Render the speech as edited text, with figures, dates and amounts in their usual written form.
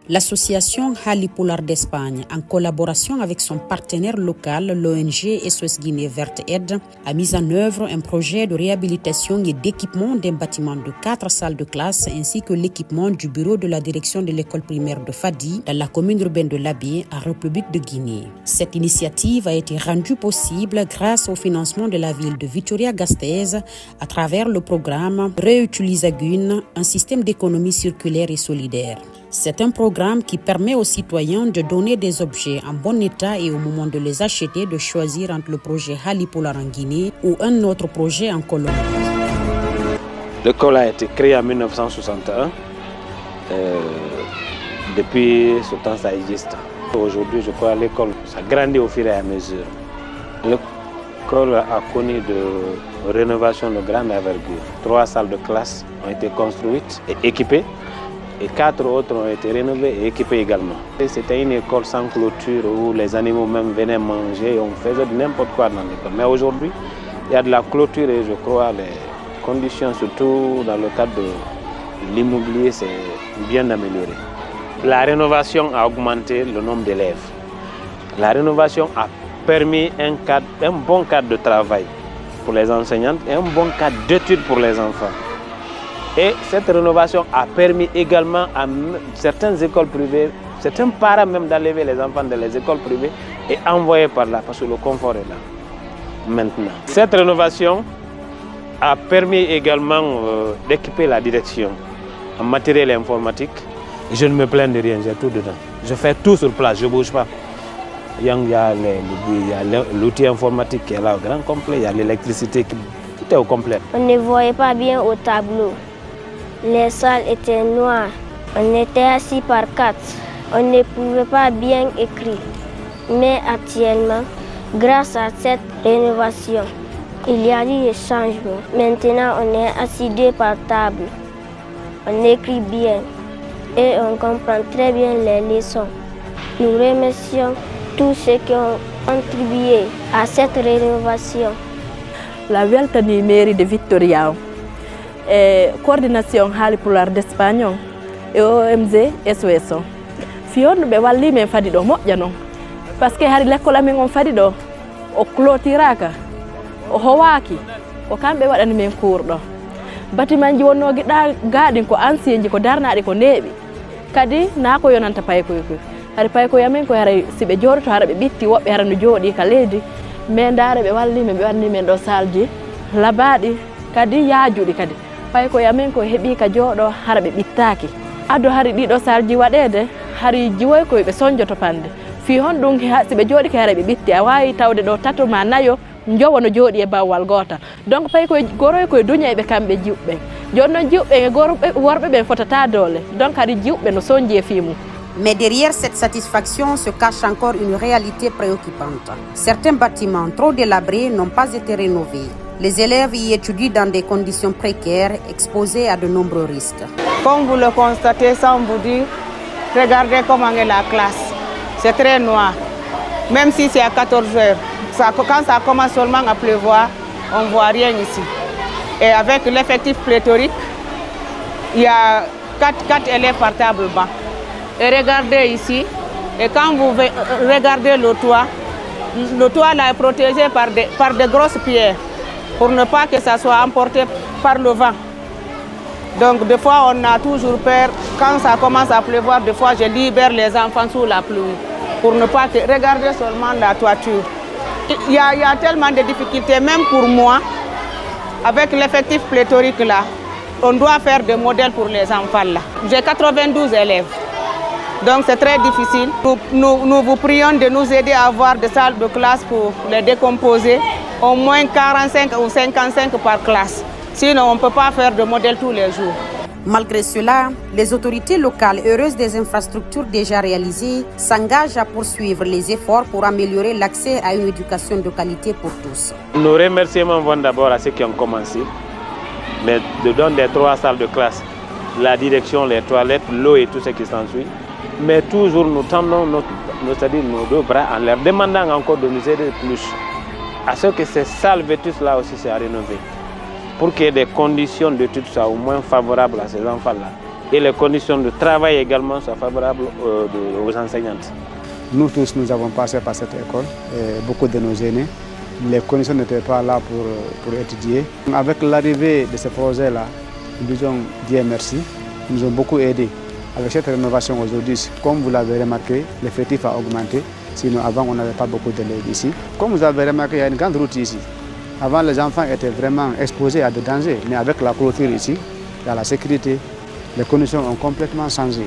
L'association Hali Polar d'Espagne, en collaboration avec son partenaire local, l'ONG SOS Guinée Verte Aide, a mis en œuvre un projet de réhabilitation et d'équipement d'un bâtiment de 4 salles de classe ainsi que l'équipement du bureau de la direction de l'école primaire de Fadi dans la commune urbaine de Labé, en République de Guinée. Cette initiative a été rendue possible grâce au financement de la ville de Vitoria-Gasteiz à travers le programme Réutilise-Agun, un système d'économie circulaire et solidaire. C'est un programme qui permet aux citoyens de donner des objets en bon état et au moment de les acheter, de choisir entre le projet Hali Polar en Guinée ou un autre projet en Colombie. L'école a été créée en 1961. Depuis ce temps, ça existe. Aujourd'hui, je crois que l'école ça grandit au fur et à mesure. L'école a connu de rénovation de grande envergure. 3 salles de classe ont été construites et équipées. Et 4 autres ont été rénovés et équipés également. C'était une école sans clôture où les animaux même venaient manger, on faisait n'importe quoi dans l'école. Mais aujourd'hui, il y a de la clôture et je crois les conditions, surtout dans le cadre de l'immobilier, c'est bien amélioré. La rénovation a augmenté le nombre d'élèves. La rénovation a permis un bon cadre de travail pour les enseignantes et un bon cadre d'études pour les enfants. Et cette rénovation a permis également à certaines écoles privées, certains parents même d'enlever les enfants dans les écoles privées et envoyer par là, parce que le confort est là maintenant. Cette rénovation a permis également d'équiper la direction en matériel informatique. Je ne me plains de rien, j'ai tout dedans. Je fais tout sur place, je ne bouge pas. Il y a l'outil informatique qui est là au grand complet, il y a l'électricité, tout est au complet. On ne voyait pas bien au tableau. Les salles étaient noires. On était assis par 4. On ne pouvait pas bien écrire. Mais actuellement, grâce à cette rénovation, il y a eu des changements. Maintenant, on est assis 2 par table. On écrit bien et on comprend très bien les leçons. Nous remercions tous ceux qui ont contribué à cette rénovation. La weltani mairie de Vitoria. Coordination Hali Polar d'Espagne et OMG SOS. Fion be walli men fadi do moƴƴa non parce que hari l'école amin on fadi do o clôturaka o howaki ko kamɓe waɗani men cours ɗo bâtiment ji wonno gaɗin ko ancien ji ko darnaɗi ko neeɓi kadi na ko yonanta paykoykoy hari paykoy amen ko haray siɓe jooɗoto hara ɓe ɓitti woɓɓe hara no jooɗi ka leydi mais ndaara ɓe wallimen ɓe wanni men ɗo salji labaɗi kadi yaajuɗi kadi paykoy amen ko heeɓi ka jooɗo hara ɓe ɓittaki ado hari ɗiɗo salji waɗede hari jiwoy koye ɓe soñjoto pande fi hon ɗum siɓe jooɗi ke hara ɓe ɓitti a wawi tawde ɗo tato ma nayo jowo no jooɗi e bawwal gotal donc pay koye goroy koye duñayɓe kamɓe jiwɓe joni noon jiwɓe e worɓe ɓe fotata doole donc hari jiwɓe no soñji e fimum. Mais derrière cette satisfaction se cache encore une réalité préoccupante. Certains bâtiments trop délabrés n'ont pas été rénovés. Les élèves y étudient dans des conditions précaires, exposés à de nombreux risques. Comme vous le constatez sans vous dire, regardez comment est la classe. C'est très noir. Même si c'est à 14 heures, quand ça commence seulement à pleuvoir, on ne voit rien ici. Et avec l'effectif pléthorique, il y a 4 élèves par table banc. Et regardez ici, et quand vous regardez le toit là est protégé par des grosses pierres pour ne pas que ça soit emporté par le vent. Donc des fois on a toujours peur, quand ça commence à pleuvoir, des fois je libère les enfants sous la pluie pour ne pas que... Regardez seulement la toiture. Il y a tellement de difficultés, même pour moi, avec l'effectif pléthorique là, on doit faire des modèles pour les enfants là. J'ai 92 élèves. Donc c'est très difficile. Nous vous prions de nous aider à avoir des salles de classe pour les décomposer, au moins 45 ou 55 par classe. Sinon on ne peut pas faire de modèles tous les jours. Malgré cela, les autorités locales, heureuses des infrastructures déjà réalisées, s'engagent à poursuivre les efforts pour améliorer l'accès à une éducation de qualité pour tous. Nos remerciements vont d'abord à ceux qui ont commencé, mais de donner des 3 salles de classe, la direction, les toilettes, l'eau et tout ce qui s'ensuit. Mais toujours nous tendons nos 2 bras en leur demandant encore de nous aider plus à ce que ces salles vétustes là aussi soient rénovées, pour que des conditions d'études soient au moins favorables à ces enfants-là et les conditions de travail également soient favorables aux enseignantes. Nous tous, nous avons passé par cette école, et beaucoup de nos aînés. Les conditions n'étaient pas là pour étudier. Avec l'arrivée de ce projet-là, nous disons Dieu merci, ils nous ont beaucoup aidés. Avec cette rénovation aujourd'hui, comme vous l'avez remarqué, l'effectif a augmenté. Sinon, avant, on n'avait pas beaucoup d'élèves ici. Comme vous avez remarqué, il y a une grande route ici. Avant, les enfants étaient vraiment exposés à des dangers. Mais avec la clôture ici, il y a la sécurité. Les conditions ont complètement changé.